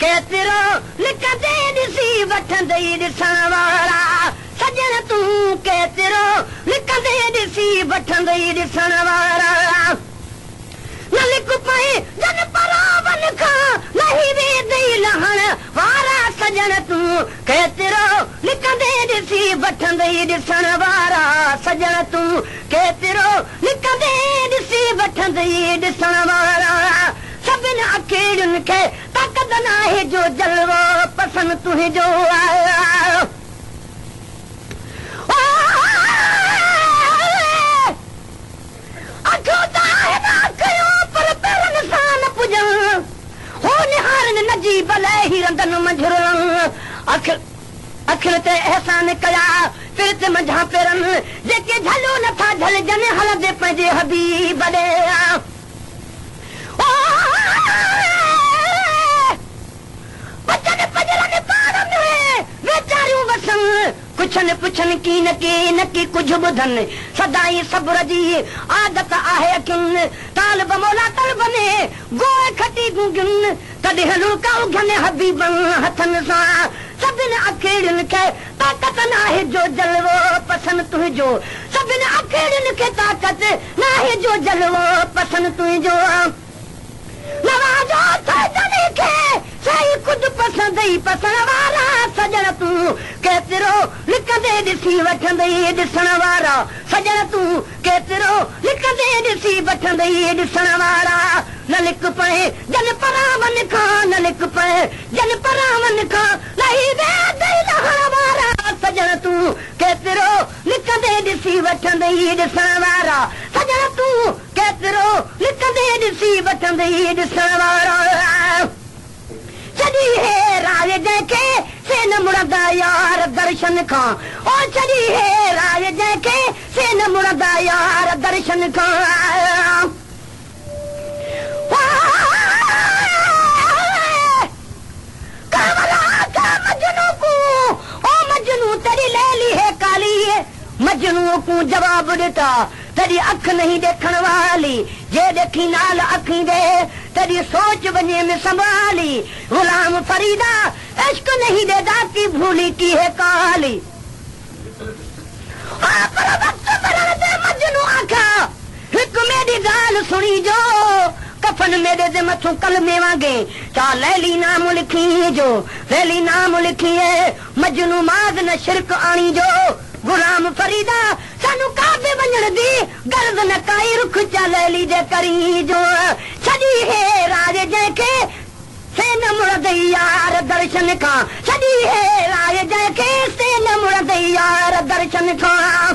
केतिरो लिकंदे ॾिसी वठंदे ॾिसण वारा सजण तूं केतिरो लिकंदे ॾिसी वठंदे ॾिसण वारा न लिक पए जन परावन खां लही वेंदई लहण वारा सजण तूं केतिरो लिकंदे ॾिसी वठंदे ॾिसण वारा सजण तूं केतिरो लिकंदे ॾिसी वठंदे ॾिसण वारा सभिनि अकेड़ियुनि खे ताक़त नाहे जो जलवो पसंद तुंहिंजो अखिल ते एहसान कया फिर ते मंझा पेरनि जेके झलो नथा झलजनि हलंदे पंहिंजे हबीब ॾे वेचारियूं वसनि कुझनि पुछनि की न की कुझु ॿुधनि सदाई सब्र जी आदत आहे अखियुनि तालिब मौला तलब में गोए खटी गूंगियुनि तॾहिं लुका उघनि हबीबनि हथनि सां सभिनि अकेड़ियुनि खे ताक़त नाहे जो जलवो पसंद तुंहिंजो सभिनि अकेड़ियुनि खे ताक़त नाहे जो जलवो पसंद तुंहिंजो नवाजो सजनी खे सही खुद पसंद ई पसंद वारा सजण तूं केतिरो लिकंदे ॾिसी वठंदे ॾिसण वारा सजण तूं केतिरो लिकंदे ॾिसी वठंदे ॾिसण वारा न लिक पए जन परावन खां न लिक पए जन परावन खां लही वेंदई लहण वारा सजण तूं केतिरो लिकंदे ॾिसी वठंदे ॾिसण वारा सजण तूं केतिरो लिकंदे ॾिसी वठंदे ॾिसण वारा छॾी हे राज जंहिंखे से न मुड़ंदा यार दर्शन खां ओ छॾी हे राज जंहिंखे से न मुड़ंदा यार दर्शन खां मजनू को जवाब ॾिता तॾहिं अख नहीं ॾेखण वाली जे ॾेखी नाल अखी दे तॾहिं सोच वञे में संभाली गुलाम फरीदा इश्क नहीं देदा की भूली की है काली पर वक्त मरण दे मजनू आखा हिक मेरी गाल सुनी जो कफन मेरे दे मथों कलमे वांगे चा लैली नाम लिखी जो लैली नाम लिखी है मजनू माद न शिरक आणी जो गुलाम फरीदा सानू काबे वञण दी गर्द न काई रुख चा लैली जे करी जो छॾी हे राज जंहिंखे से न मुड़ंदई यार दर्शन खां छॾी हे राज जंहिंखे से न मुड़ंदई यार दर्शन खां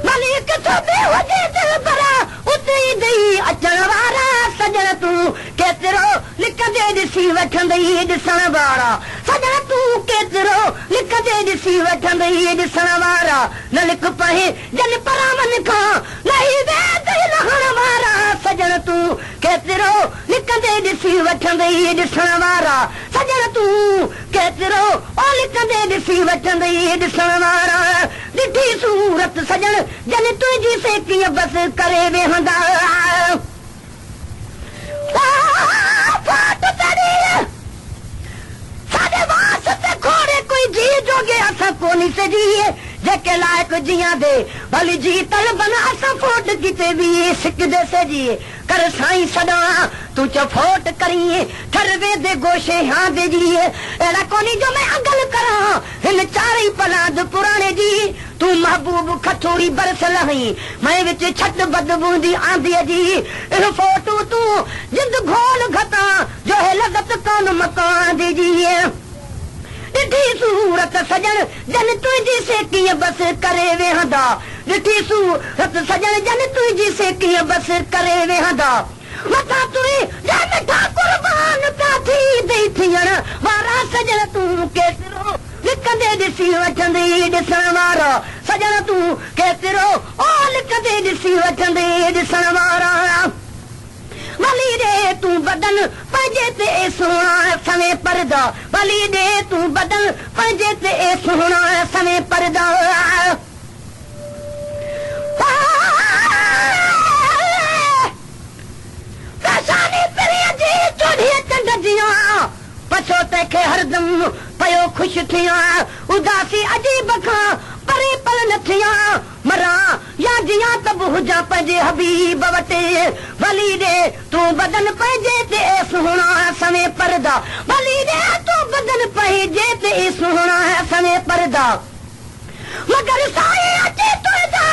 भली किथो बि हुजे दिल भरा उते ई ॾेई अचण वारा सजण तूं केतिरो लिकंदे ॾिसी वठंदई ॾिसण वारा सजण तूं केतिरो लिकंदे ॾिसी वठंदई ॾिसण वारा न लिक पए जन परावन खां लही वेंदई लहण वारा सजण तूं केतिरो लिकंदे ॾिसी वठंदई ॾिसण वारा सजण तूं केतिरो ओ लिकंदे ॾिसी वठंदई ॾिसण वारा ॾिठी सूरत सजण जन तुंहिंजी से कीअं बस करे वेहंदा साडे वास्ते खोड़े कोई जी जोगे असां कोनी सजीए जेके लायक जियां दे भली जी तलबन असां फोट किते भी सिकदे सजीए कर साईं सदा तू च फोट करिए ठरवे दे गोशे हां दे जीए एड़ा कोनी जो मैं अगल करा हिन चारी पलाद पुराने जी तू महबूब खथोड़ी बरस लही मैं विच छट बदबूंदी आंदी जी इन फोटू तू जिंद घोल घता जो है लगत कान मकान दी जीए ॾिठी सूरत सजण जन तुंहिंजी से कीअं बस करे वेहंदा ॾिठी सूरत सजण जन तुंहिंजी से कीअं बस करे वेहंदा मथा तुई जन ठाकुर मान पिया थी ॾेई थियण वारा सजण तूं केतिरो लिकंदे ॾिसी वठंदे ॾिसण वारा सजण तूं केतिरो ओ लिकंदे ॾिसी वठंदे ॾिसण वारा भली ॾे तूं बदन पंहिंजे ते सुहिणा सवे परदा भली ॾे तूं बदन पंहिंजे ते सुहिणा सवे परदा खे हरदम पयो ख़ुशि थियां उदासी अजीब खां परे पल न थियां मरां या जियां त बि हुजां पंहिंजे हबीब वटि भली ॾे तूं बदन पंहिंजे ते सुहिणा सवे परदा भली ॾे तूं बदन पंहिंजे ते सुहिणा सवे परदा मगर साए अचे तुंहिंजा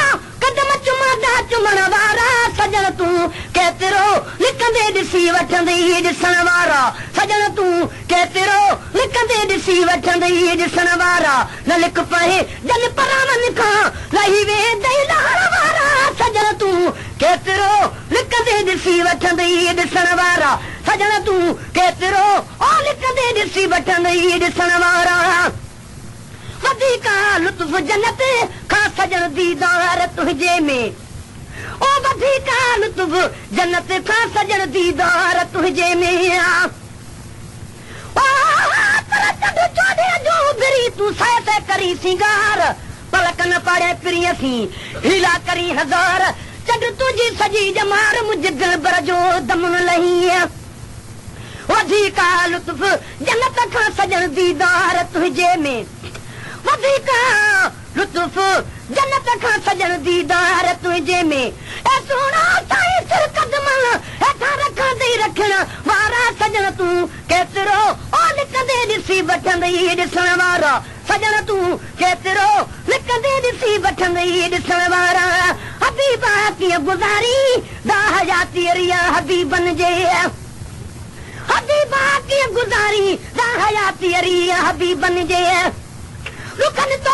कदम चुमंदा चुमण वारा सजण तूं केतिरो लिकंदे ॾिसी वठंदई ॾिसण वारा सजण तूं केतिरो लिकंदे ॾिसी वठंदई ॾिसण वारा न लिक पए जल परावन खां लही वेंदई लहण वारा सजण तूं केतिरो लिकंदे ॾिसी वठंदई ॾिसण वारा सजण तूं केतिरो लिकंदे ॾिसी वठंदई ॾिसण वारा वधीक लुत्फ़ जन्नत खां सजण दीदार तुंहिंजे में ओ वधीक लुत्फ़ जन्नत खां सजण दीदार तुंहिंजे में पर चंड चोॾे जो बिरी तूं सह सह करी सिंगार पलक न पाड़े प्रिय सी हीला करी हज़ार चंड तुंहिंजी सजी जमार मुंहिंजे दिल भर जो दम न लही वधीक लुत्फ़ जन्नत खां सजण दीदार तुंहिंजे में वधीक लुत्फ़ जन्नत खां सजण दीदार तुंहिंजे में ए सोना साईं सिर कदमन हेठां रखंदई रखण वारा सजण तूं केतिरो लिकंदे ॾिसी वठंदई ॾिसण वारा सजण तूं केतिरो लिकंदे ॾिसी वठंदई ॾिसण वारा हबीबा कीअं गुज़ारी दाह यातीअ हबीबन जे हबीबा कीअं गुज़ारी दाह यातीअ हबीबन जे रुकन तो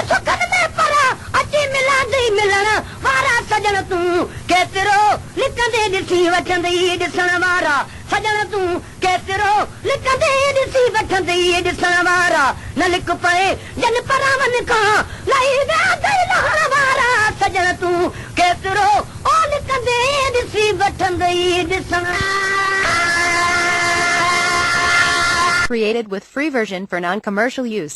सुखन में पर अची मिलंदई मिलण वारा सजण तूं केतिरो लिकंदे ॾिसी वठंदई ॾिसण वारा सजण तूं केतिरो लिकंदे ॾिसी वठंदई ॾिसण वारा न लिक पए जन परावन खां लही वेंदई लहण वारा सजण तूं केतिरो लिकंदे ॾिसी वठंदई ॾिसण Created with free version for non-commercial use.